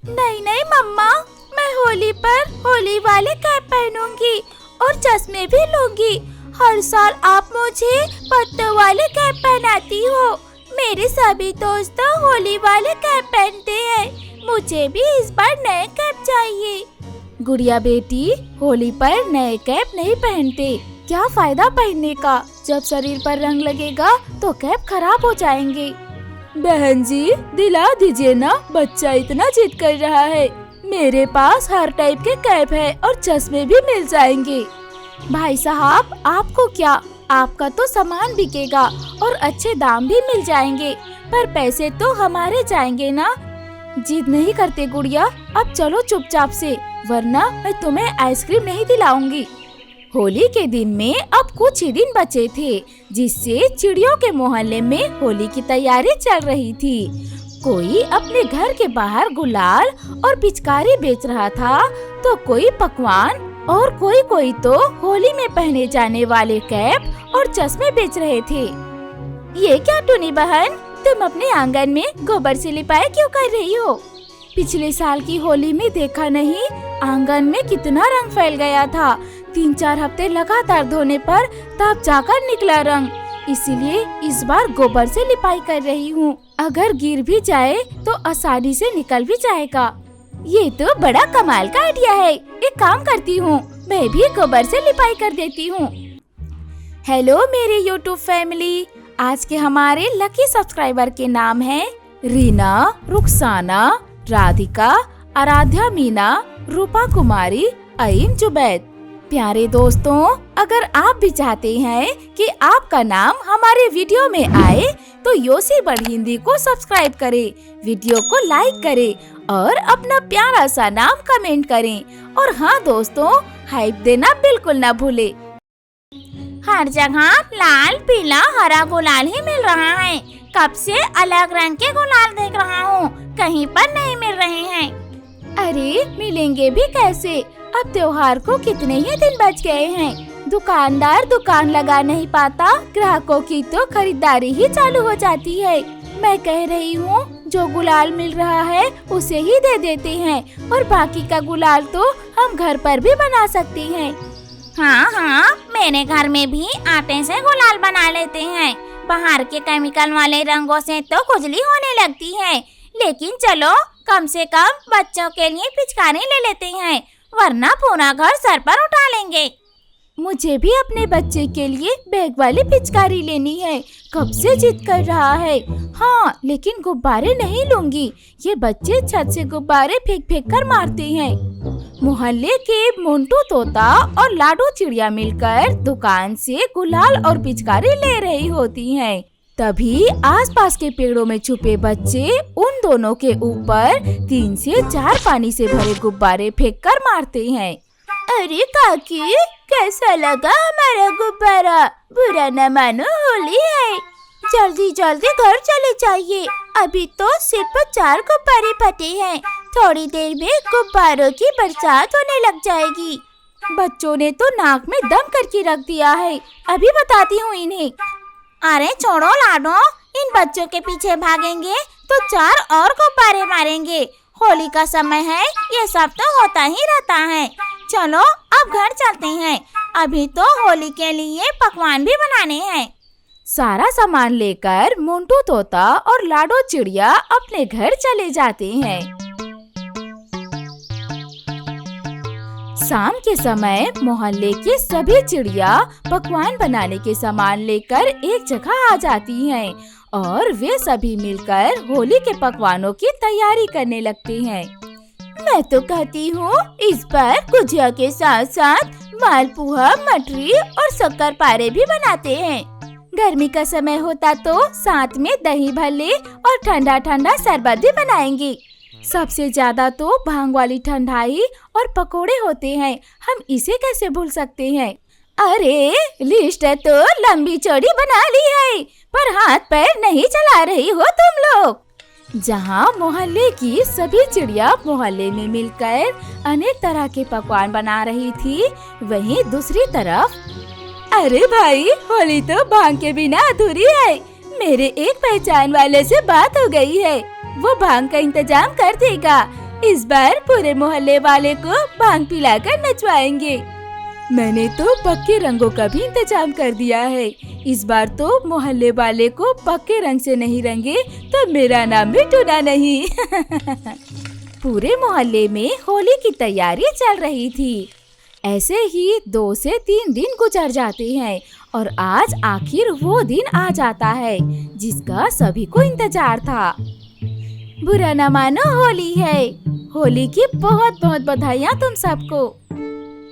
नहीं नहीं मम्मा, मैं होली पर होली वाले कैप पहनूंगी और चश्मे भी लूंगी। हर साल आप मुझे पत्तों वाले कैप पहनाती हो। मेरे सभी दोस्त होली वाले कैप पहनते हैं, मुझे भी इस बार नए कैप चाहिए। गुड़िया बेटी, होली पर नए कैप नहीं पहनते। क्या फायदा पहनने का, जब शरीर पर रंग लगेगा तो कैप खराब हो जाएंगे। बहन जी, दिला दीजिए ना, बच्चा इतना जिद कर रहा है। मेरे पास हर टाइप के कैप है और चश्मे भी मिल जाएंगे। भाई साहब, आपको क्या, आपका तो सामान बिकेगा और अच्छे दाम भी मिल जाएंगे, पर पैसे तो हमारे जाएंगे ना। जिद नहीं करते गुड़िया, अब चलो चुपचाप से, वरना मैं तुम्हें आइसक्रीम नहीं दिलाऊंगी। होली के दिन में अब कुछ ही दिन बचे थे, जिससे चिड़ियों के मोहल्ले में होली की तैयारी चल रही थी। कोई अपने घर के बाहर गुलाल और पिचकारी बेच रहा था, तो कोई पकवान और कोई तो होली में पहने जाने वाले कैप और चश्मे बेच रहे थे। ये क्या टूनी बहन, तुम अपने आंगन में गोबर से लिपाई क्यों कर रही हो? पिछले साल की होली में देखा नहीं, आंगन में कितना रंग फैल गया था। 3-4 हफ्ते लगातार धोने पर तब जाकर निकला रंग, इसीलिए इस बार गोबर से लिपाई कर रही हूँ। अगर गिर भी जाए तो आसानी से निकल भी जाएगा। ये तो बड़ा कमाल का आइडिया है। एक काम करती हूँ, मैं भी गोबर से लिपाई कर देती हूँ। हेलो मेरे यूट्यूब फैमिली, आज के हमारे लकी सब्सक्राइबर के नाम है रीना, रुखसाना, राधिका, आराध्या मीना, रूपा कुमारी, अईम जुबैद। प्यारे दोस्तों, अगर आप भी चाहते हैं कि आपका नाम हमारे वीडियो में आए तो योसी बड़ हिंदी को सब्सक्राइब करें, वीडियो को लाइक करें और अपना प्यारा सा नाम कमेंट करें। और हाँ दोस्तों, हाइप देना बिल्कुल ना भूले। हर जगह लाल, पीला, हरा गुलाल ही मिल रहा है। कब से अलग रंग के गुलाल देख रहा हूँ, कहीं पर नहीं मिल रहे हैं। अरे मिलेंगे भी कैसे, अब त्योहार को कितने ही दिन बच गए हैं। दुकानदार दुकान लगा नहीं पाता, ग्राहकों की तो खरीदारी ही चालू हो जाती है। मैं कह रही हूँ, जो गुलाल मिल रहा है उसे ही दे देते हैं और बाकी का गुलाल तो हम घर पर भी बना सकते हैं। हाँ, मेरे घर में भी आटे से गुलाल बना लेते हैं। बाहर के केमिकल वाले रंगों से तो खुजली होने लगती है, लेकिन चलो कम से कम बच्चों के लिए पिचकारी ले लेते हैं, वरना पूरा घर सर पर उठा लेंगे। मुझे भी अपने बच्चे के लिए बैग वाली पिचकारी लेनी है, कब से जिद कर रहा है। हाँ, लेकिन गुब्बारे नहीं लूंगी, ये बच्चे छत से गुब्बारे फेंक फेंक कर मारते हैं। मोहल्ले के मोंटू तोता और लाडो चिड़िया मिलकर दुकान से गुलाल और पिचकारी ले रही होती हैं। तभी आसपास के पेड़ों में छुपे बच्चे उन दोनों के ऊपर 3 से 4 पानी से भरे गुब्बारे फेंककर मारते हैं। अरे काकी, कैसा लगा हमारा गुब्बारा? बुरा न मानो, होली है। जल्दी जल्दी घर चले जाइए, अभी तो सिर्फ 4 गुब्बारे फटे हैं। थोड़ी देर में गुब्बारों की बरसात होने लग जाएगी। बच्चों ने तो नाक में दम करके रख दिया है, अभी बताती हूँ इन्हें। अरे छोड़ो लाडो, इन बच्चों के पीछे भागेंगे तो 4 और गुब्बारे मारेंगे। होली का समय है, ये सब तो होता ही रहता है। चलो अब घर चलते हैं, अभी तो होली के लिए पकवान भी बनाने हैं। सारा सामान लेकर मोंटू तोता और लाडो चिड़िया अपने घर चले जाते हैं। शाम के समय मोहल्ले के सभी चिड़िया पकवान बनाने के सामान लेकर एक जगह आ जाती हैं और वे सभी मिलकर होली के पकवानों की तैयारी करने लगते हैं। मैं तो कहती हूँ, इस बार गुजिया के साथ साथ मालपुआ, मटरी और शक्करपारे भी बनाते हैं। गर्मी का समय होता तो साथ में दही भल्ले और ठंडा ठंडा शरबत भी बनाएंगे। सबसे ज्यादा तो भांग वाली ठंडाई और पकोड़े होते हैं, हम इसे कैसे भूल सकते हैं। अरे लिस्ट तो लंबी चौड़ी बना ली है, पर हाथ पैर नहीं चला रही हो तुम लोग। जहाँ मोहल्ले की सभी चिड़िया मोहल्ले में मिलकर अनेक तरह के पकवान बना रही थी, वहीं दूसरी तरफ अरे भाई, होली तो भांग के बिना अधूरी है। मेरे एक पहचान वाले से बात हो गई है, वो भांग का इंतजाम कर देगा। इस बार पूरे मोहल्ले वाले को भांग पिलाकर नचवाएंगे। मैंने तो पक्के रंगों का भी इंतजाम कर दिया है। इस बार तो मोहल्ले वाले को पक्के रंग से नहीं रंगे तो मेरा नाम भी टूना नहीं। पूरे मोहल्ले में होली की तैयारी चल रही थी। ऐसे ही 2 से 3 दिन गुजर जाते हैं और आज आखिर वो दिन आ जाता है जिसका सभी को इंतजार था। बुरा न मानो, होली है। होली की बहुत बहुत बधाइयाँ तुम सबको।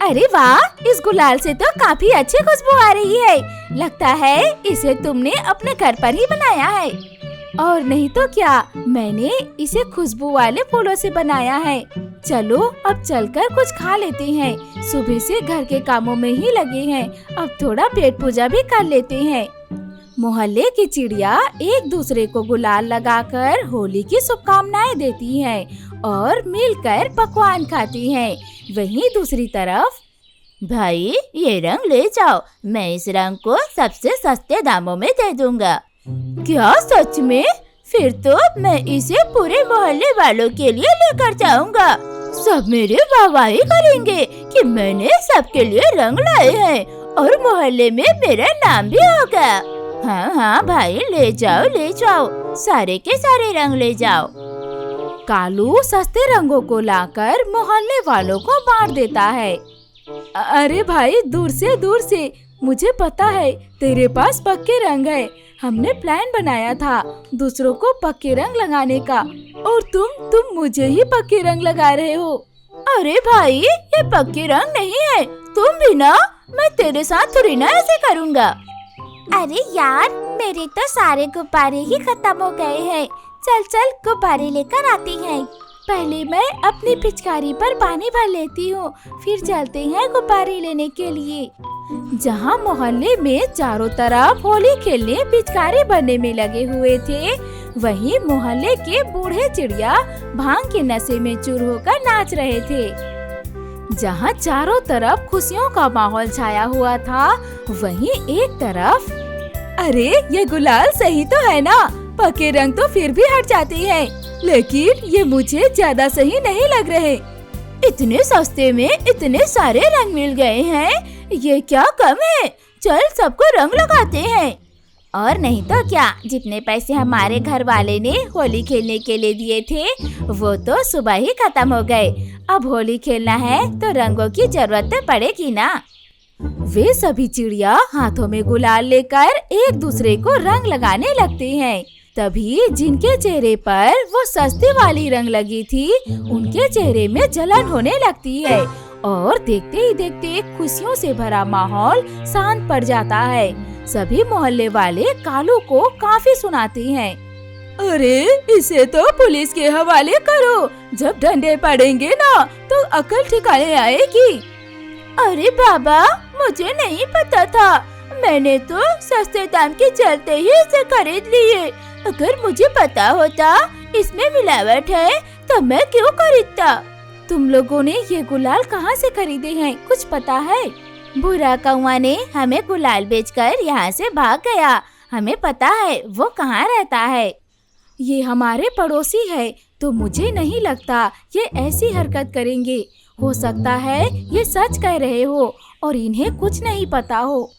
अरे वाह, इस गुलाल से तो काफी अच्छी खुशबू आ रही है। लगता है इसे तुमने अपने घर पर ही बनाया है। और नहीं तो क्या, मैंने इसे खुशबू वाले फूलों से बनाया है। चलो अब चलकर कुछ खा लेते हैं। सुबह से घर के कामों में ही लगे हैं, अब थोड़ा पेट पूजा भी कर लेते हैं। मोहल्ले की चिड़िया एक दूसरे को गुलाल लगाकर होली की शुभकामनाएं देती हैं और मिलकर पकवान खाती हैं। वहीं दूसरी तरफ, भाई ये रंग ले जाओ, मैं इस रंग को सबसे सस्ते दामों में दे दूंगा। क्या सच में? फिर तो मैं इसे पूरे मोहल्ले वालों के लिए लेकर जाऊंगा। सब मेरे वाहवाही करेंगे कि मैंने सबके लिए रंग लाए हैं और मोहल्ले में मेरा नाम भी होगा। हाँ हाँ भाई, ले जाओ, सारे के सारे रंग ले जाओ। कालू सस्ते रंगों को लाकर मोहल्ले वालों को बांट देता है। अरे भाई, दूर से मुझे पता है तेरे पास पक्के रंग है। हमने प्लान बनाया था दूसरों को पक्के रंग लगाने का, और तुम मुझे ही पक्के रंग लगा रहे हो। अरे भाई, ये पक्के रंग नहीं है, तुम भी ना, मैं तेरे साथ थोड़ी ना ऐसे करूँगा। अरे यार, मेरे तो सारे गुब्बारे ही खत्म हो गए हैं। चल गुब्बारे लेकर आती हैं। पहले मैं अपनी पिचकारी पर पानी भर लेती हूँ, फिर चलते हैं गुब्बारे लेने के लिए। जहाँ मोहल्ले में चारों तरफ होली खेलने पिचकारी भरने में लगे हुए थे, वहीं मोहल्ले के बूढ़े चिड़िया भांग के नशे में चूर होकर नाच रहे थे। जहाँ चारों तरफ खुशियों का माहौल छाया हुआ था, वहीं एक तरफ, अरे ये गुलाल सही तो है ना? पक्के रंग तो फिर भी हट जाते हैं, लेकिन ये मुझे ज्यादा सही नहीं लग रहे। इतने सस्ते में इतने सारे रंग मिल गए हैं, ये क्या कम है? चल सबको रंग लगाते हैं। और नहीं तो क्या, जितने पैसे हमारे घर वाले ने होली खेलने के लिए दिए थे वो तो सुबह ही खत्म हो गए। अब होली खेलना है तो रंगों की जरूरत पड़ेगी ना। वे सभी चिड़िया हाथों में गुलाल लेकर एक दूसरे को रंग लगाने लगते हैं। तभी जिनके चेहरे पर वो सस्ती वाली रंग लगी थी, उनके चेहरे में जलन होने लगती है और देखते ही देखते खुशियों से भरा माहौल शांत पड़ जाता है। सभी मोहल्ले वाले कालू को काफी सुनाते हैं। अरे इसे तो पुलिस के हवाले करो, जब डंडे पड़ेंगे ना तो अकल ठिकाने आएगी। अरे बाबा, मुझे नहीं पता था, मैंने तो सस्ते दाम के चलते ही इसे खरीद लिए। अगर मुझे पता होता इसमें मिलावट है तो मैं क्यों खरीदता। तुम लोगों ने ये गुलाल कहाँ से खरीदे हैं, कुछ पता है? बुरा कौवा ने हमें गुलाल बेचकर यहाँ से भाग गया, हमें पता है वो कहाँ रहता है। ये हमारे पड़ोसी है, तो मुझे नहीं लगता ये ऐसी हरकत करेंगे। हो सकता है ये सच कह रहे हो और इन्हें कुछ नहीं पता हो।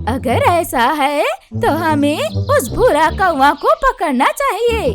अगर ऐसा है तो हमें उस बुरा कौवा को पकड़ना चाहिए।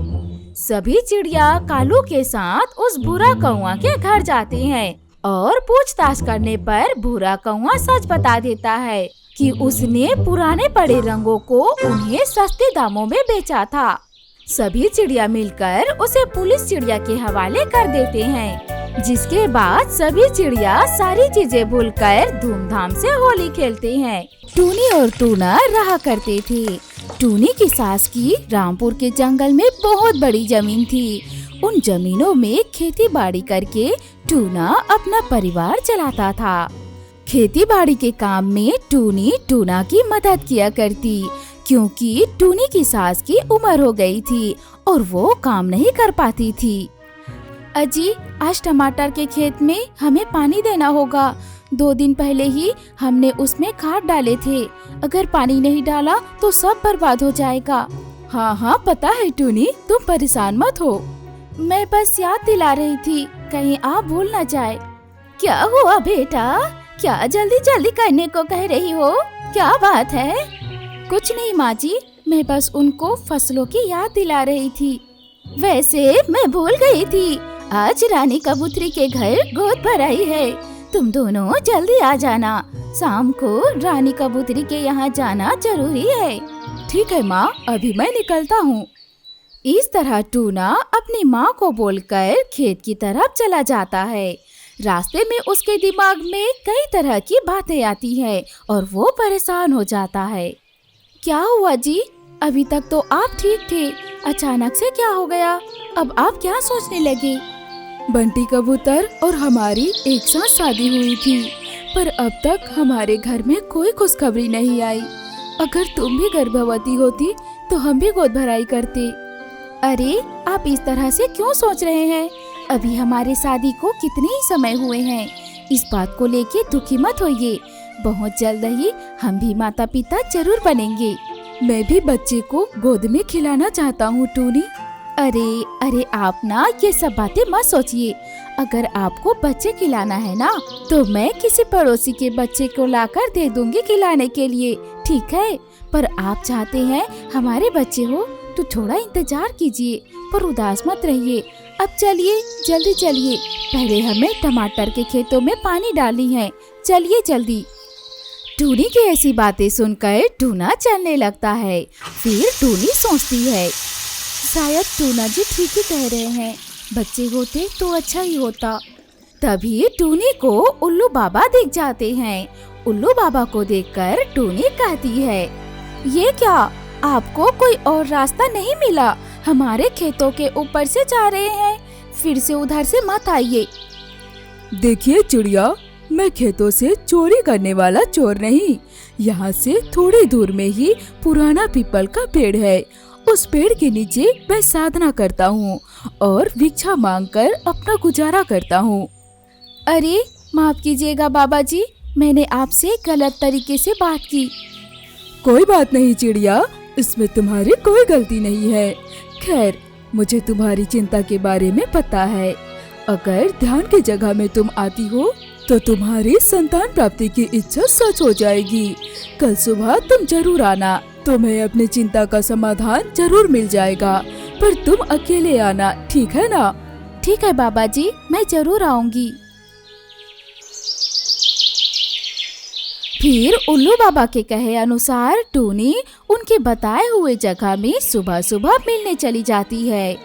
सभी चिड़िया कालू के साथ उस बुरा कौवा के घर जाते हैं और पूछताछ करने पर बुरा कौवा सच बता देता है कि उसने पुराने पड़े रंगों को उन्हें सस्ते दामों में बेचा था। सभी चिड़िया मिलकर उसे पुलिस चिड़िया के हवाले कर देते हैं, जिसके बाद सभी चिड़िया सारी चीजें भूलकर धूमधाम से होली खेलते हैं। टूनी और टूना रहा करते थे। टूनी की सास की रामपुर के जंगल में बहुत बड़ी जमीन थी। उन जमीनों में खेती बाड़ी करके टूना अपना परिवार चलाता था। खेती बाड़ी के काम में टूनी टूना की मदद किया करती, क्योंकि टूनी की सास की उम्र हो गई थी और वो काम नहीं कर पाती थी। अजी, आज टमाटर के खेत में हमें पानी देना होगा। 2 दिन पहले ही हमने उसमें खाद डाले थे, अगर पानी नहीं डाला तो सब बर्बाद हो जाएगा। हाँ हाँ पता है टूनी, तुम परेशान मत हो। मैं बस याद दिला रही थी, कहीं आप भूल न जाए। क्या हुआ बेटा, क्या जल्दी जल्दी करने को कह रही हो, क्या बात है? कुछ नहीं माँ जी, मैं बस उनको फसलों की याद दिला रही थी। वैसे मैं भूल गई थी, आज रानी कबूतरी के घर गोद भराई है। तुम दोनों जल्दी आ जाना, शाम को रानी कबूतरी के यहाँ जाना जरूरी है। ठीक है माँ, अभी मैं निकलता हूँ। इस तरह टूना अपनी माँ को बोलकर खेत की तरफ चला जाता है। रास्ते में उसके दिमाग में कई तरह की बातें आती है और वो परेशान हो जाता है। क्या हुआ जी, अभी तक तो आप ठीक थे, अचानक से क्या हो गया? अब आप क्या सोचने लगे? बंटी कबूतर और हमारी एक साथ शादी हुई थी, पर अब तक हमारे घर में कोई खुशखबरी नहीं आई। अगर तुम भी गर्भवती होती तो हम भी गोद भराई करते। अरे आप इस तरह से क्यों सोच रहे हैं? अभी हमारे शादी को कितने ही समय हुए हैं। इस बात को लेके दुखी मत होइए, बहुत जल्द ही हम भी माता पिता जरूर बनेंगे। मैं भी बच्चे को गोद में खिलाना चाहता हूँ टूनी। अरे आप ना ये सब बातें मत सोचिए। अगर आपको बच्चे खिलाना है ना, तो मैं किसी पड़ोसी के बच्चे को लाकर दे दूंगी खिलाने के लिए, ठीक है? पर आप चाहते हैं हमारे बच्चे हो तो थोड़ा इंतजार कीजिए, पर उदास मत रहिए। अब चलिए, जल्दी चलिए, पहले हमें टमाटर के खेतों में पानी डालनी है। चलिए जल्दी। टूनी की ऐसी बातें सुनकर टूना चलने लगता है। फिर टूनी सोचती है, शायद टूना जी ठीक ही कह रहे हैं, बच्चे होते तो अच्छा ही होता। तभी टूनी को उल्लू बाबा दिख जाते हैं। उल्लू बाबा को देखकर टूनी कहती है, ये क्या, आपको कोई और रास्ता नहीं मिला? हमारे खेतों के ऊपर से जा रहे हैं, फिर से उधर से मत आइए। देखिए चिड़िया, मैं खेतों से चोरी करने वाला चोर नहीं। यहाँ से थोड़ी दूर में ही पुराना पीपल का पेड़ है। उस पेड़ के नीचे मैं साधना करता हूँ और भिक्षा मांगकर अपना गुजारा करता हूँ। अरे माफ कीजिएगा बाबा जी, मैंने आपसे गलत तरीके से बात की। कोई बात नहीं चिड़िया, इसमें तुम्हारी कोई गलती नहीं है। खैर, मुझे तुम्हारी चिंता के बारे में पता है। अगर ध्यान की जगह में तुम आती हो तो तुम्हारी संतान प्राप्ति की इच्छा सच हो जाएगी। कल सुबह तुम जरूर आना, तुम्हें अपनी चिंता का समाधान जरूर मिल जाएगा। पर तुम अकेले आना, ठीक है ना? ठीक है बाबा जी, मैं जरूर आऊंगी। फिर उल्लू बाबा के कहे अनुसार टूनी उनके बताए हुए जगह में सुबह सुबह मिलने चली जाती है।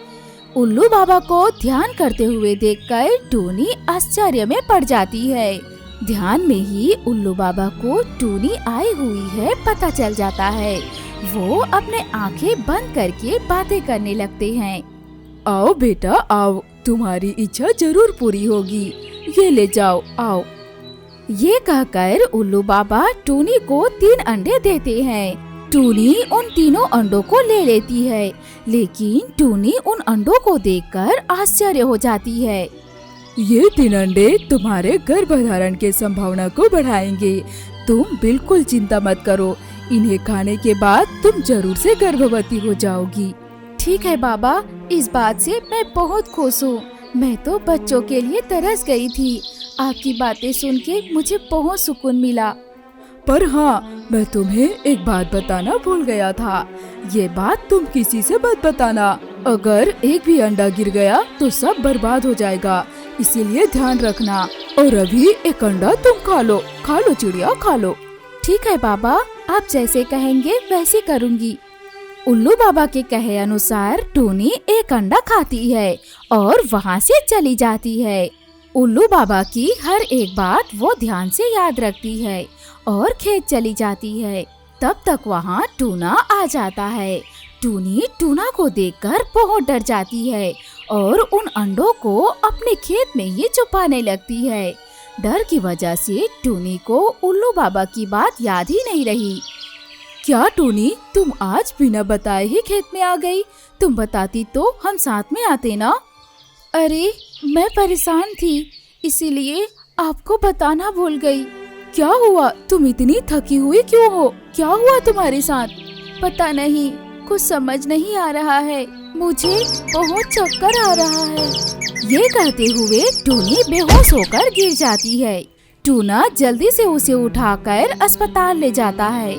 उल्लू बाबा को ध्यान करते हुए देखकर टूनी आश्चर्य में पड़ जाती है। ध्यान में ही उल्लू बाबा को टूनी आई हुई है पता चल जाता है। वो अपने आंखें बंद करके बातें करने लगते हैं। आओ बेटा आओ, तुम्हारी इच्छा जरूर पूरी होगी, ये ले जाओ, आओ। ये कहकर उल्लू बाबा टूनी को 3 अंडे देते हैं। टूनी उन तीनों अंडों को ले लेती है, लेकिन टूनी उन अंडों को देखकर आश्चर्य हो जाती है। ये 3 अंडे तुम्हारे गर्भधारण के संभावना को बढ़ाएंगे। तुम बिल्कुल चिंता मत करो, इन्हें खाने के बाद तुम जरूर से गर्भवती हो जाओगी। ठीक है बाबा, इस बात से मैं बहुत खुश हूँ। मैं तो बच्चों के लिए तरस गई थी। आपकी बातें सुन के मुझे बहुत सुकून मिला। पर हाँ, मैं तुम्हें एक बात बताना भूल गया था। ये बात तुम किसी से मत बताना। अगर एक भी अंडा गिर गया तो सब बर्बाद हो जाएगा, इसीलिए ध्यान रखना। और अभी एक अंडा तुम खा लो चिड़िया, खा लो। ठीक है बाबा, आप जैसे कहेंगे वैसे करूँगी। उल्लू बाबा के कहे अनुसार टूनी एक अंडा खाती है और वहाँ से चली जाती है। उल्लू बाबा की हर एक बात वो ध्यान से याद रखती है और खेत चली जाती है। तब तक वहाँ टूना आ जाता है। टूनी टूना को देखकर बहुत डर जाती है और उन अंडों को अपने खेत में ही छुपाने लगती है। डर की वजह से टूनी को उल्लू बाबा की बात याद ही नहीं रही। क्या टूनी, तुम आज बिना बताए ही खेत में आ गई? तुम बताती तो हम साथ में आते ना। अरे मैं परेशान थी, इसीलिए आपको बताना भूल गई। क्या हुआ, तुम इतनी थकी हुई क्यों हो? क्या हुआ तुम्हारे साथ? पता नहीं, कुछ समझ नहीं आ रहा है। मुझे बहुत चक्कर आ रहा है। ये कहते हुए टूनी बेहोश होकर गिर जाती है। टूना जल्दी से उसे उठाकर अस्पताल ले जाता है।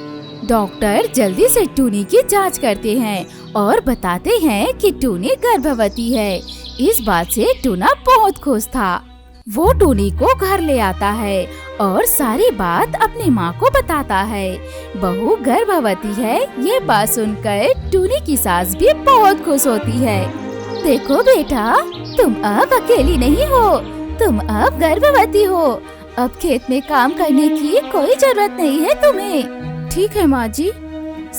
डॉक्टर जल्दी से टूनी की जांच करते हैं और बताते हैं कि टूनी गर्भवती है। इस बात से टूना बहुत खुश था। वो टूनी को घर ले आता है और सारी बात अपनी माँ को बताता है। बहू गर्भवती है, ये बात सुनकर टूनी की सास भी बहुत खुश होती है। देखो बेटा, तुम अब अकेली नहीं हो, तुम अब गर्भवती हो। अब खेत में काम करने की कोई जरूरत नहीं है तुम्हें। ठीक है माँ जी।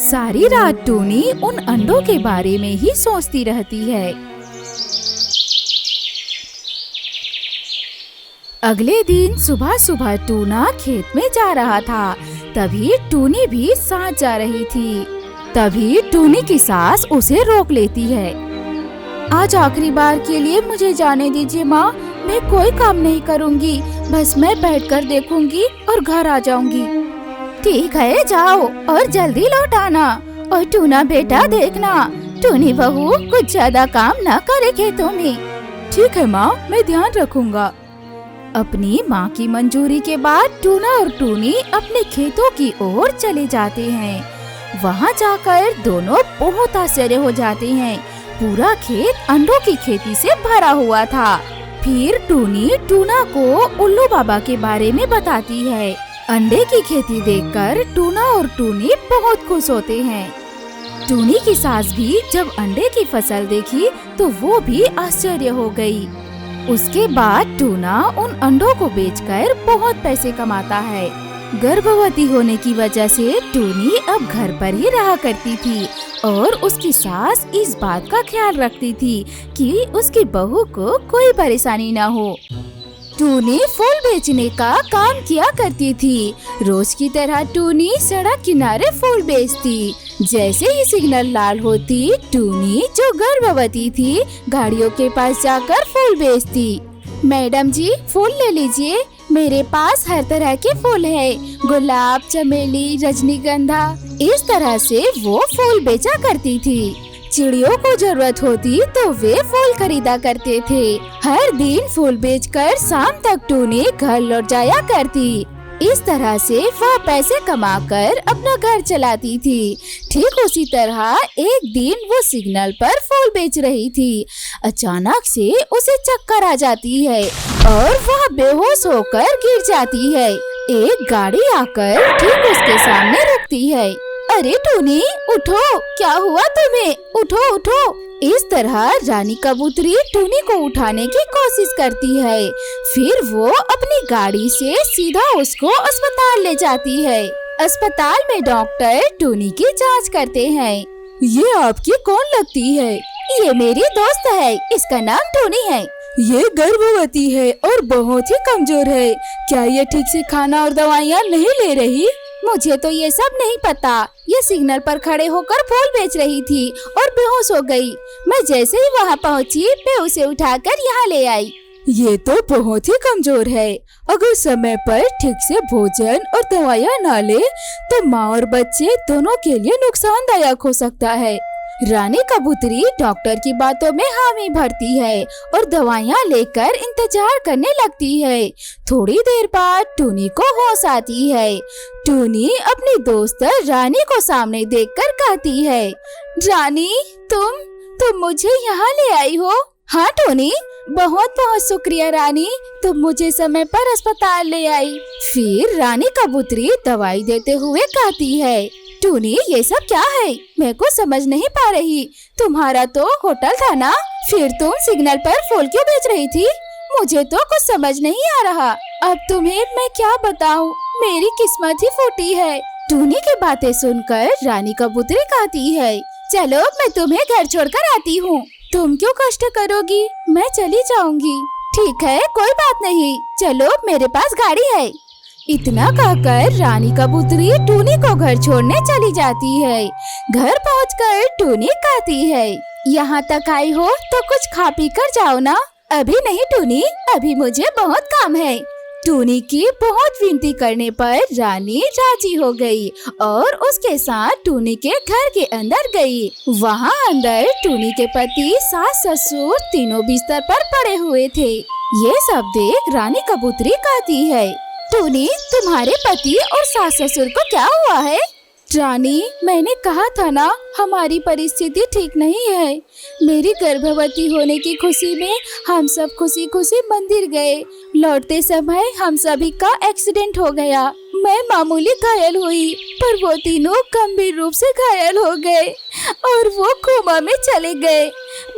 सारी रात टूनी उन अंडों के बारे में ही सोचती रहती है। अगले दिन सुबह सुबह टूना खेत में जा रहा था। तभी टूनी भी साथ जा रही थी। तभी टूनी की सास उसे रोक लेती है। आज आखिरी बार के लिए मुझे जाने दीजिए माँ, मैं कोई काम नहीं करूँगी, बस मैं बैठकर देखूंगी और घर आ जाऊंगी। ठीक है, जाओ और जल्दी लौट आना। और टूना बेटा देखना, टूनी बहू कुछ ज्यादा काम न करे खेतों में। ठीक है माँ, मैं ध्यान रखूंगा। अपनी माँ की मंजूरी के बाद टूना और टूनी अपने खेतों की ओर चले जाते हैं। वहाँ जाकर दोनों बहुत आश्चर्य हो जाते हैं। पूरा खेत अंडों की खेती से भरा हुआ था। फिर टूनी टूना को उल्लू बाबा के बारे में बताती है। अंडे की खेती देखकर टूना और टूनी बहुत खुश होते हैं। टूनी की सास भी जब अंडे की फसल देखी तो वो भी आश्चर्य हो गई। उसके बाद टूना उन अंडों को बेचकर बहुत पैसे कमाता है। गर्भवती होने की वजह से टूनी अब घर पर ही रहा करती थी और उसकी सास इस बात का ख्याल रखती थी कि उसकी बहू को कोई परेशानी न हो। टूनी फूल बेचने का काम किया करती थी। रोज की तरह टूनी सड़क किनारे फूल बेचती। जैसे ही सिग्नल लाल होती, टूनी जो गर्भवती थी गाड़ियों के पास जाकर फूल बेचती। मैडम जी, फूल ले लीजिए, मेरे पास हर तरह के फूल है, गुलाब, चमेली, रजनीगंधा। इस तरह से वो फूल बेचा करती थी। चिड़ियों को जरूरत होती तो वे फूल खरीदा करते थे। हर दिन फूल बेचकर शाम तक टूनी घर लौट जाया करती। इस तरह से वह पैसे कमाकर अपना घर चलाती थी। ठीक उसी तरह एक दिन वो सिग्नल पर फूल बेच रही थी। अचानक से उसे चक्कर आ जाती है और वह बेहोश होकर गिर जाती है। एक गाड़ी आकर ठीक उसके सामने रुकती है। अरे टूनी, उठो, क्या हुआ तुम्हें? उठो उठो। इस तरह रानी कबूतरी टूनी को उठाने की कोशिश करती है। फिर वो अपनी गाड़ी से सीधा उसको अस्पताल ले जाती है। अस्पताल में डॉक्टर टूनी की जांच करते हैं। ये आपकी कौन लगती है? ये मेरी दोस्त है, इसका नाम टूनी है। ये गर्भवती है और बहुत ही कमजोर है। क्या ये ठीक से खाना और दवाइयाँ नहीं ले रही? मुझे तो ये सब नहीं पता। ये सिग्नल पर खड़े होकर फूल बेच रही थी और बेहोश हो गई। मैं जैसे ही वहाँ पहुँची, मैं उसे उठाकर यहाँ ले आई। ये तो बहुत ही कमजोर है। अगर समय पर ठीक से भोजन और दवाइयाँ ना ले तो माँ और बच्चे दोनों के लिए नुकसानदायक हो सकता है। रानी कबूतरी डॉक्टर की बातों में हामी भरती है और दवाइयाँ लेकर इंतजार करने लगती है। थोड़ी देर बाद टूनी को होश आती है। टूनी अपनी दोस्त रानी को सामने देखकर कहती है, रानी, तुम मुझे यहाँ ले आई हो? हाँ टूनी, बहुत बहुत शुक्रिया रानी, तुम मुझे समय पर अस्पताल ले आई। फिर रानी कबूतरी दवाई देते हुए कहती है, टूनी, ये सब क्या है? मैं को समझ नहीं पा रही। तुम्हारा तो होटल था ना, फिर तुम सिग्नल पर फूल क्यों बेच रही थी? मुझे तो कुछ समझ नहीं आ रहा। अब तुम्हें मैं क्या बताऊं, मेरी किस्मत ही फूटी है। टूनी की बातें सुनकर रानी कबूतरी कहती है, चलो मैं तुम्हें घर छोड़कर आती हूँ। तुम क्यों कष्ट करोगी, मैं चली जाऊंगी। ठीक है, कोई बात नहीं, चलो मेरे पास गाड़ी है। इतना कहकर रानी कबूतरी टूनी को घर छोड़ने चली जाती है। घर पहुंचकर टूनी कहती है, यहाँ तक आई हो तो कुछ खा पी कर जाओ ना। अभी नहीं टूनी, अभी मुझे बहुत काम है। टूनी की बहुत विनती करने पर रानी राजी हो गई और उसके साथ टूनी के घर के अंदर गई। वहाँ अंदर टूनी के पति, सास, ससुर तीनों बिस्तर पर पड़े हुए थे। ये सब देख रानी कबूतरी कहती है, टूनी, तुम्हारे पति और सास ससुर को क्या हुआ है? रानी, मैंने कहा था ना, हमारी परिस्थिति ठीक नहीं है। मेरी गर्भवती होने की खुशी में हम सब खुशी खुशी मंदिर गए। लौटते समय हम सभी का एक्सीडेंट हो गया। मैं मामूली घायल हुई, पर वो तीनों गंभीर रूप से घायल हो गए और वो कोमा में चले गए।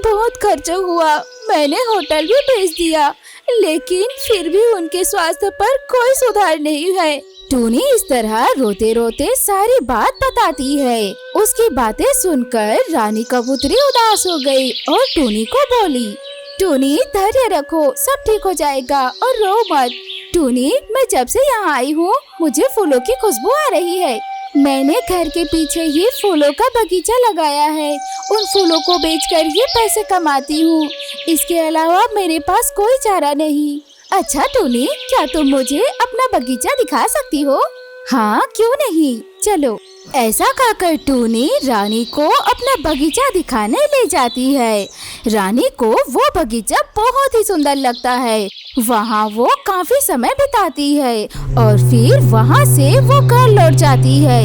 बहुत खर्चा हुआ, मैंने होटल भी भेज दिया, लेकिन फिर भी उनके स्वास्थ्य पर कोई सुधार नहीं है। टूनी इस तरह रोते रोते सारी बात बताती है। उसकी बातें सुनकर रानी कबूतरी उदास हो गई और टूनी को बोली, टूनी, धैर्य रखो, सब ठीक हो जाएगा और रो मत। टूनी, मैं जब से यहाँ आई हूँ मुझे फूलों की खुशबू आ रही है। मैंने घर के पीछे ये फूलों का बगीचा लगाया है। उन फूलों को बेचकर ये पैसे कमाती हूँ। इसके अलावा मेरे पास कोई चारा नहीं। अच्छा टूनी, क्या तुम मुझे अपना बगीचा दिखा सकती हो? हाँ, क्यों नहीं, चलो। ऐसा कहकर टूनी रानी को अपना बगीचा दिखाने ले जाती है। रानी को वो बगीचा बहुत ही सुंदर लगता है। वहाँ वो काफी समय बिताती है और फिर वहाँ से वो घर लौट जाती है।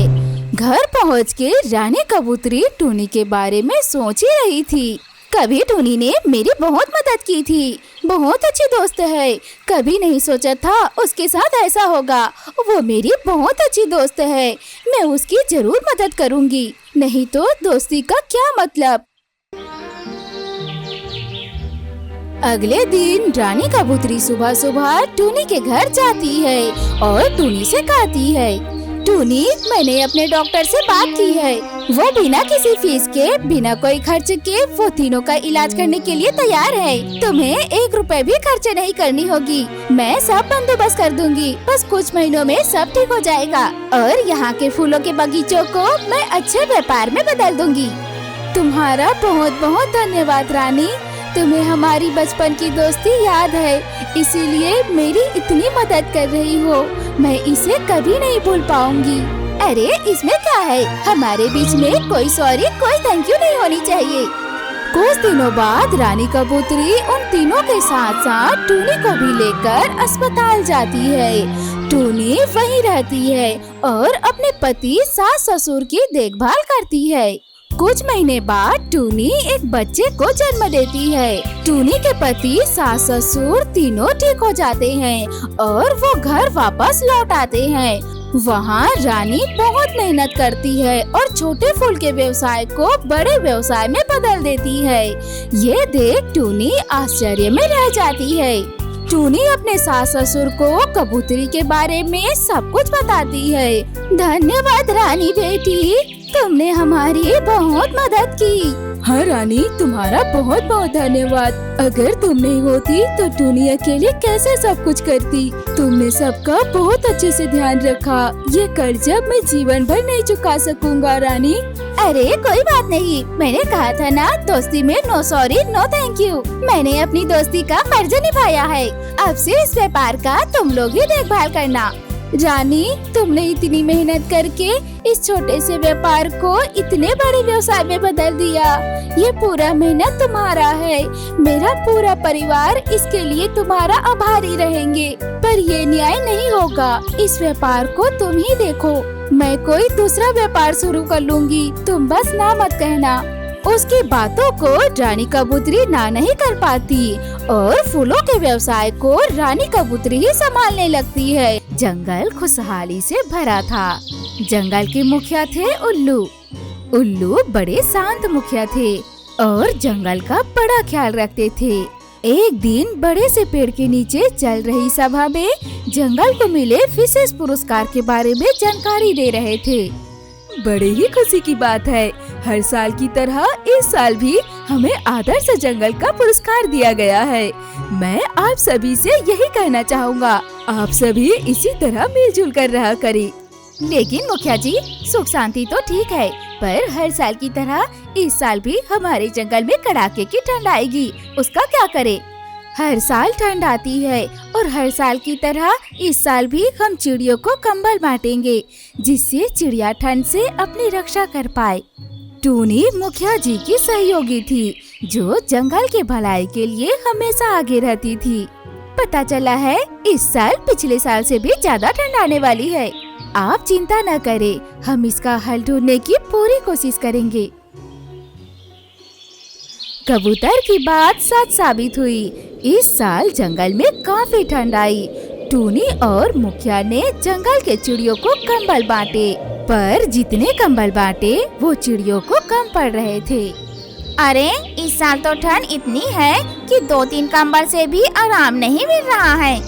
घर पहुँच के रानी कबूतरी टूनी के बारे में सोच ही रही थी। कभी टूनी ने मेरी बहुत मदद की थी, बहुत अच्छी दोस्त है। कभी नहीं सोचा था उसके साथ ऐसा होगा। वो मेरी बहुत अच्छी दोस्त है, मैं उसकी जरूर मदद करूँगी, नहीं तो दोस्ती का क्या मतलब। अगले दिन रानी कबूतरी सुबह सुबह टूनी के घर जाती है और टूनी से कहती है, टूनी, मैंने अपने डॉक्टर से बात की है। वो बिना किसी फीस के, बिना कोई खर्च के वो तीनों का इलाज करने के लिए तैयार है। तुम्हें 1 रुपए भी खर्च नहीं करनी होगी। मैं सब बंदोबस्त कर दूंगी। बस कुछ महीनों में सब ठीक हो जाएगा और यहाँ के फूलों के बगीचों को मैं अच्छे व्यापार में बदल दूंगी। तुम्हारा बहुत बहुत धन्यवाद रानी। तुम्हें हमारी बचपन की दोस्ती याद है, इसीलिए मेरी इतनी मदद कर रही हो। मैं इसे कभी नहीं भूल पाऊंगी। अरे इसमें क्या है, हमारे बीच में कोई सॉरी, कोई थैंक यू नहीं होनी चाहिए। कुछ दिनों बाद रानी कबूतरी उन तीनों के साथ साथ टूनी को भी लेकर अस्पताल जाती है। टूनी वहीं रहती है और अपने पति, सास, ससुर की देखभाल करती है। कुछ महीने बाद टूनी एक बच्चे को जन्म देती है। टूनी के पति, सास, ससुर तीनों ठीक हो जाते हैं और वो घर वापस लौट आते हैं। वहाँ रानी बहुत मेहनत करती है और छोटे फूल के व्यवसाय को बड़े व्यवसाय में बदल देती है। ये देख टूनी आश्चर्य में रह जाती है। टूनी अपने सास ससुर को कबूतरी के बारे में सब कुछ बताती है। धन्यवाद रानी बेटी, तुमने हमारी बहुत मदद की। हाँ रानी, तुम्हारा बहुत बहुत धन्यवाद। अगर तुम नहीं होती तो टूनी अकेले कैसे सब कुछ करती। तुमने सबका बहुत अच्छे से ध्यान रखा। ये कर्जा मैं जीवन भर नहीं चुका सकूंगा रानी। अरे कोई बात नहीं, मैंने कहा था ना, दोस्ती में no sorry no thank you. मैंने अपनी दोस्ती का फर्ज निभाया है। अब से इस व्यापार का तुम लोग ही देखभाल करना। रानी, तुमने इतनी मेहनत करके इस छोटे से व्यापार को इतने बड़े व्यवसाय में बदल दिया। ये पूरा मेहनत तुम्हारा है। मेरा पूरा परिवार इसके लिए तुम्हारा आभारी रहेंगे। पर ये न्याय नहीं होगा। इस व्यापार को तुम ही देखो। मैं कोई दूसरा व्यापार शुरू कर लूंगी, तुम बस ना मत कहना। उसकी बातों को रानी कबूतरी ना नहीं कर पाती और फूलों के व्यवसाय को रानी कबूतरी ही संभालने लगती है। जंगल खुशहाली से भरा था। जंगल के मुखिया थे उल्लू। उल्लू बड़े शांत मुखिया थे और जंगल का बड़ा ख्याल रखते थे। एक दिन बड़े से पेड़ के नीचे चल रही सभा में जंगल को मिले विशेष पुरस्कार के बारे में जानकारी दे रहे थे। बड़े ही खुशी की बात है। हर साल की तरह इस साल भी हमें आदर्श जंगल का पुरस्कार दिया गया है। मैं आप सभी से यही कहना चाहूँगा, आप सभी इसी तरह मिलजुल कर रहा करें। लेकिन मुखिया जी, सुख शांति तो ठीक है, पर हर साल की तरह इस साल भी हमारे जंगल में कड़ाके की ठंड आएगी, उसका क्या करें? हर साल ठंड आती है और और हर साल की तरह इस साल भी हम चिड़ियों को कंबल बांटेंगे, जिससे चिड़िया ठंड से अपनी रक्षा कर पाए। टूनी मुखिया जी की सहयोगी थी, जो जंगल के भलाई के लिए हमेशा आगे रहती थी। पता चला है इस साल पिछले साल से भी ज्यादा ठंड आने वाली है। आप चिंता न करें, हम इसका हल ढूंढने की पूरी कोशिश करेंगे। कबूतर की बात सच साबित हुई। इस साल जंगल में काफी ठंड आई। टूनी और मुखिया ने जंगल के चिड़ियों को कंबल बांटे, पर जितने कंबल बांटे वो चिड़ियों को कम पड़ रहे थे। अरे इस साल तो ठंड इतनी है कि 2-3 कंबल से भी आराम नहीं मिल रहा है।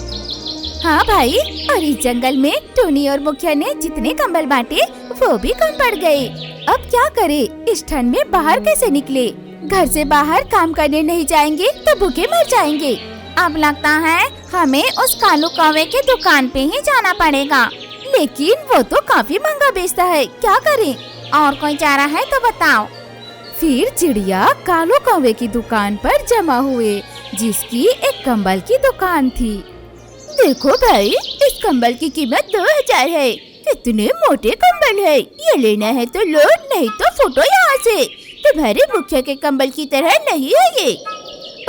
हाँ भाई, और इस जंगल में टूनी और मुखिया ने जितने कंबल बांटे वो भी कम पड़ गए। अब क्या करें? इस ठंड में बाहर कैसे निकले? घर से बाहर काम करने नहीं जाएंगे तो भूखे मर जाएंगे। अब लगता है हमें उस कालू कौवे की दुकान पे ही जाना पड़ेगा। लेकिन वो तो काफी महंगा बेचता है, क्या करें? और कोई चारा है तो बताओ। फिर चिड़िया कालू कौवे की दुकान पर जमा हुए, जिसकी एक कंबल की दुकान थी। देखो भाई, इस कंबल की कीमत 2000 है। कितने मोटे कंबल है, ये लेना है तो लो, नहीं तो फुटो यहाँ से। तुम्हारे मुखिया के कंबल की तरह नहीं है ये।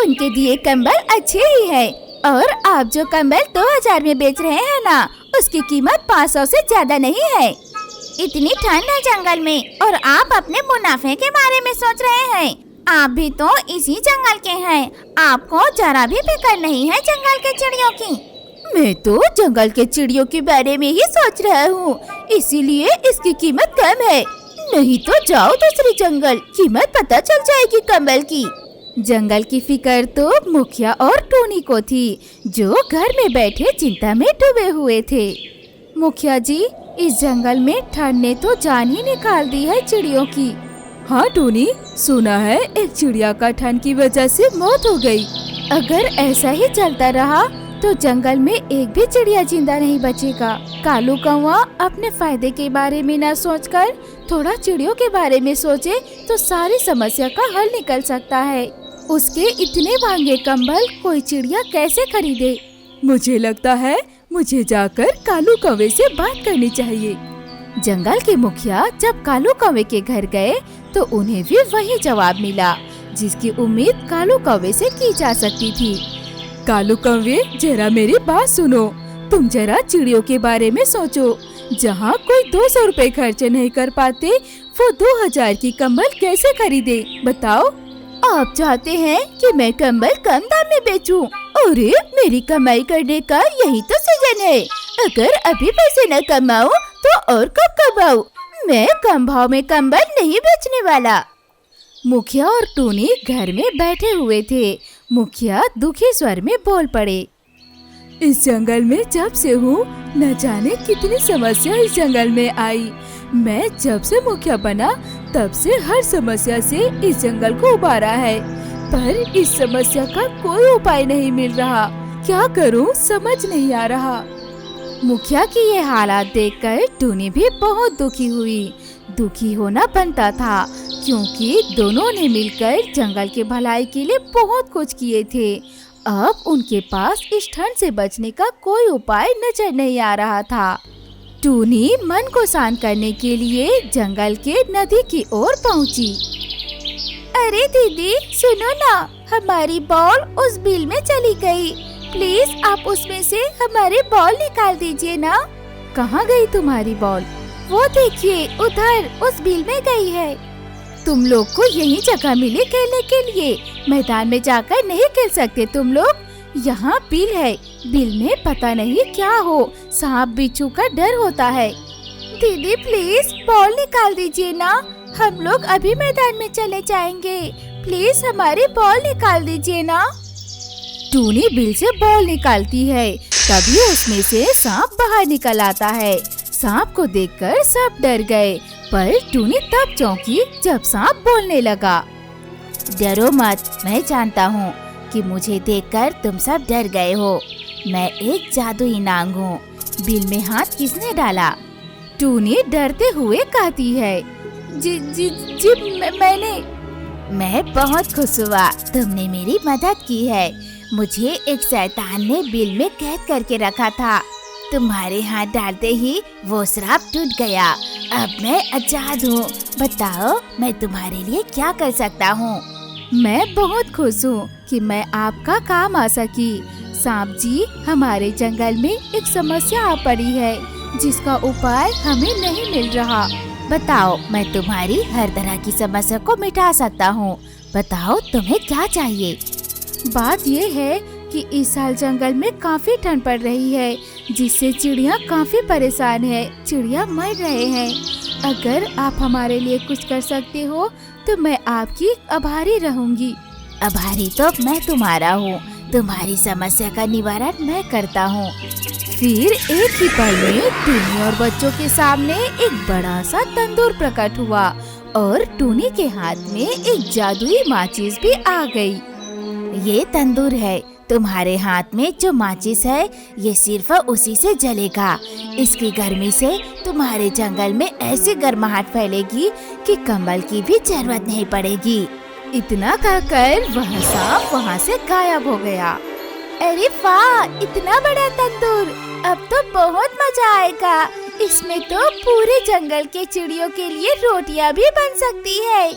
उनके दिए कंबल अच्छे ही है, और आप जो कंबल 2000 में बेच रहे हैं ना, उसकी कीमत 500 से ज्यादा नहीं है। इतनी ठंड है जंगल में और आप अपने मुनाफे के बारे में सोच रहे हैं। आप भी तो इसी जंगल के हैं। आपको जरा भी फिक्र नहीं है जंगल के चिड़ियों की। मैं तो जंगल के चिड़ियों के बारे में ही सोच रहा हूँ, इसीलिए इसकी कीमत कम है। नहीं तो जाओ दूसरी जंगल, कीमत पता चल जाएगी कंबल की। जंगल की फिक्र तो मुखिया और टूनी को थी, जो घर में बैठे चिंता में डूबे हुए थे। मुखिया जी, इस जंगल में ठंड ने तो जान ही निकाल दी है चिड़ियों की। हाँ टूनी, सुना है एक चिड़िया का ठंड की वजह से मौत हो गई। अगर ऐसा ही चलता रहा तो जंगल में एक भी चिड़िया जिंदा नहीं बचेगा। कालू कौवा अपने फायदे के बारे में न सोचकर थोड़ा चिड़ियों के बारे में सोचे तो सारी समस्या का हल निकल सकता है। उसके इतने महंगे कंबल कोई चिड़िया कैसे खरीदे? मुझे लगता है मुझे जाकर कालू कौवे से बात करनी चाहिए। जंगल के मुखिया जब कालू कौवे के घर गए तो उन्हें भी वही जवाब मिला, जिसकी उम्मीद कालू कौवे से की जा सकती थी। कालू कौवे, जरा मेरी बात सुनो। तुम जरा चिड़ियों के बारे में सोचो। जहाँ कोई 200 रुपए खर्च नहीं कर पाते, वो 2000 की कंबल कैसे खरीदे? बताओ। आप चाहते हैं कि मैं कंबल कम दाम में बेचूं? अरे मेरी कमाई करने का यही तो सीजन है। अगर अभी पैसे न कमाऊं तो और कब कमाऊं? मैं कम भाव में कंबल नहीं बेचने वाला। मुखिया और टूनी घर में बैठे हुए थे। मुखिया दुखी स्वर में बोल पड़े, इस जंगल में जब से हूँ न जाने कितनी समस्या इस जंगल में आई। मैं जब से मुखिया बना तब से हर समस्या से इस जंगल को उबारा है, पर इस समस्या का कोई उपाय नहीं मिल रहा। क्या करूँ समझ नहीं आ रहा। मुखिया की ये हालात देखकर टूनी भी बहुत दुखी हुई। दुखी होना बनता था, क्योंकि दोनों ने मिलकर जंगल के भलाई के लिए बहुत कुछ किए थे। अब उनके पास इस ठंड से बचने का कोई उपाय नजर नहीं आ रहा था। टूनी मन को शांत करने के लिए जंगल के नदी की ओर पहुंची। अरे दीदी सुनो ना, हमारी बॉल उस बिल में चली गई। प्लीज आप उसमें से हमारी बॉल निकाल दीजिए ना। कहाँ गई तुम्हारी बॉल? वो देखिए उधर उस बिल में गई है। तुम लोग को यही जगह मिली खेलने के लिए, मैदान में जाकर नहीं खेल सकते तुम लोग। यहाँ बिल है, बिल में पता नहीं क्या हो, सांप बिच्छू का डर होता है। दीदी प्लीज बॉल निकाल दीजिए ना, हम लोग अभी मैदान में चले जाएंगे। प्लीज हमारी बॉल निकाल दीजिए ना। टूनी बिल से बॉल निकालती है, तभी उसमें से सांप बाहर निकल आता है। सांप को देखकर सब डर गए, पर टूनी तब चौंकी जब सांप बोलने लगा। डरो मत, मैं जानता हूँ कि मुझे देखकर तुम सब डर गए हो। मैं एक जादुई नाग हूँ। बिल में हाथ किसने डाला? टूनी डरते हुए कहती है, मैंने। मैं बहुत खुश हुआ, तुमने मेरी मदद की है। मुझे एक शैतान ने बिल में कैद करके रखा था। तुम्हारे हाथ डालते ही वो श्राप टूट गया। अब मैं आजाद हूँ। बताओ मैं तुम्हारे लिए क्या कर सकता हूँ? मैं बहुत खुश हूँ कि मैं आपका काम आ सकी। सांप जी, हमारे जंगल में एक समस्या आ पड़ी है जिसका उपाय हमें नहीं मिल रहा। बताओ, मैं तुम्हारी हर तरह की समस्या को मिटा सकता हूँ। बताओ तुम्हें क्या चाहिए? बात ये है कि इस साल जंगल में काफी ठंड पड़ रही है जिससे चिड़िया काफी परेशान है। चिड़िया मर रहे हैं। अगर आप हमारे लिए कुछ कर सकते हो तो मैं आपकी आभारी रहूंगी। आभारी तो मैं तुम्हारा हूँ। तुम्हारी समस्या का निवारण मैं करता हूँ। फिर एक ही पल में टूनी और बच्चों के सामने एक बड़ा सा तंदूर प्रकट हुआ और टूनी के हाथ में एक जादुई माचिस भी आ गई। ये तंदूर है। तुम्हारे हाथ में जो माचिस है ये सिर्फ उसी से जलेगा। इसकी गर्मी से तुम्हारे जंगल में ऐसी गर्माहट फैलेगी कि कंबल की भी जरूरत नहीं पड़ेगी। इतना कहकर वह सांप वहाँ से गायब हो गया। अरे वाह, इतना बड़ा तंदूर! अब तो बहुत मजा आएगा। इसमें तो पूरे जंगल के चिड़ियों के लिए रोटियां भी बन सकती है।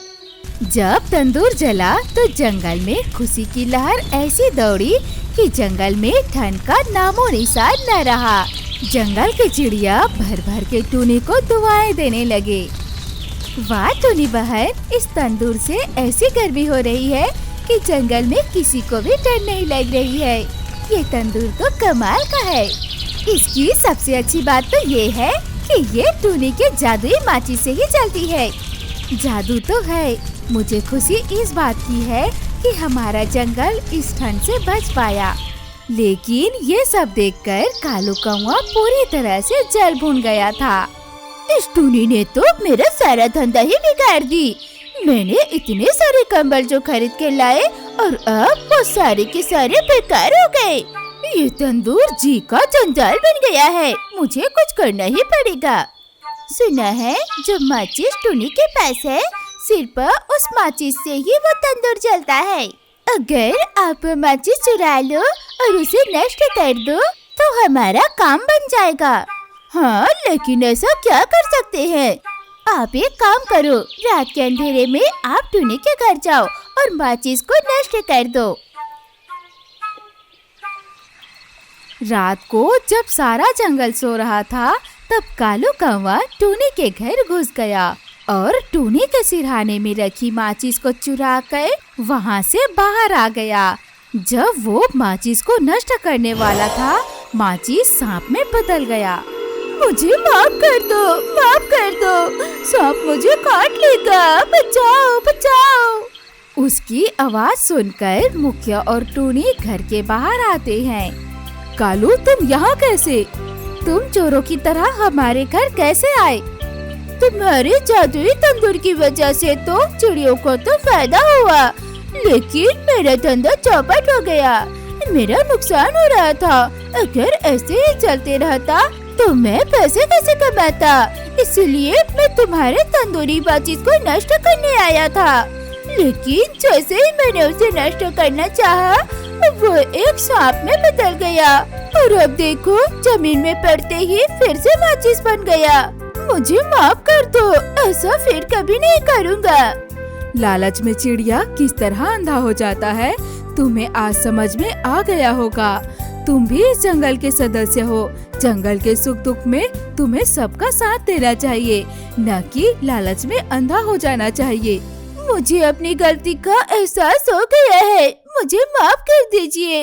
जब तंदूर जला तो जंगल में खुशी की लहर ऐसी दौड़ी कि जंगल में ठंड का नामो निशान न रहा। जंगल के चिड़िया भर भर के टूनी को दुआएं देने लगे। वाह टूनी बहन, इस तंदूर से ऐसी गर्मी हो रही है कि जंगल में किसी को भी ठंड नहीं लग रही है। ये तंदूर तो कमाल का है। इसकी सबसे अच्छी बात तो ये है कि ये टूनी के जादुई माचिस से ही चलती है। जादू तो है। मुझे खुशी इस बात की है कि हमारा जंगल इस ठंड से बच पाया। लेकिन ये सब देखकर कालू कौवा पूरी तरह से जल भून गया था। इस टूनी ने तो मेरा सारा धंधा ही बिगाड़ दी। मैंने इतने सारे कंबल जो खरीद के लाए और अब वो सारे के सारे बेकार हो गए। ये तंदूर जी का जंजाल बन गया है। मुझे कुछ करना ही पड़ेगा। सुना है जो माचिस टूनी के पास है, सिर्फ उस माचिस से ही वो तंदूर जलता है। अगर आप माचिस चुरा लो और उसे नष्ट कर दो तो हमारा काम बन जाएगा। हाँ, लेकिन ऐसा क्या कर सकते हैं? आप एक काम करो, रात के अंधेरे में आप टूनी के घर जाओ और माचिस को नष्ट कर दो। रात को जब सारा जंगल सो रहा था तब कालू कौवा टूनी के घर घुस गया और टूनी के सिरहाने में रखी माचिस को चुरा कर वहाँ से बाहर आ गया। जब वो माचिस को नष्ट करने वाला था, माचिस सांप में बदल गया। मुझे माफ कर दो, माफ कर दो। सांप मुझे काट लेगा। बचाओ, बचाओ। उसकी आवाज सुनकर मुखिया और टूनी घर के बाहर आते हैं। कालू, तुम यहाँ कैसे? तुम चोरों की तरह हमारे घर कैसे आए? तुम्हारे जादुई तंदूर की वजह से तो चिड़ियों को तो फायदा हुआ, लेकिन मेरा धंधा चौपट हो गया। मेरा नुकसान हो रहा था। अगर ऐसे ही चलते रहता तो मैं पैसे कैसे कमाता? इसलिए मैं तुम्हारे तंदूरी माचिस को नष्ट करने आया था। लेकिन जैसे ही मैंने उसे नष्ट करना चाहा, वो एक सांप में बदल गया और अब देखो जमीन में पड़ते ही फिर से माचिस बन गया। मुझे माफ कर दो, ऐसा फिर कभी नहीं करूँगा। लालच में चिड़िया किस तरह अंधा हो जाता है, तुम्हें आज समझ में आ गया होगा। तुम भी इस जंगल के सदस्य हो। जंगल के सुख दुख में तुम्हें सबका साथ देना चाहिए, न कि लालच में अंधा हो जाना चाहिए। मुझे अपनी गलती का एहसास हो गया है। मुझे माफ कर दीजिए।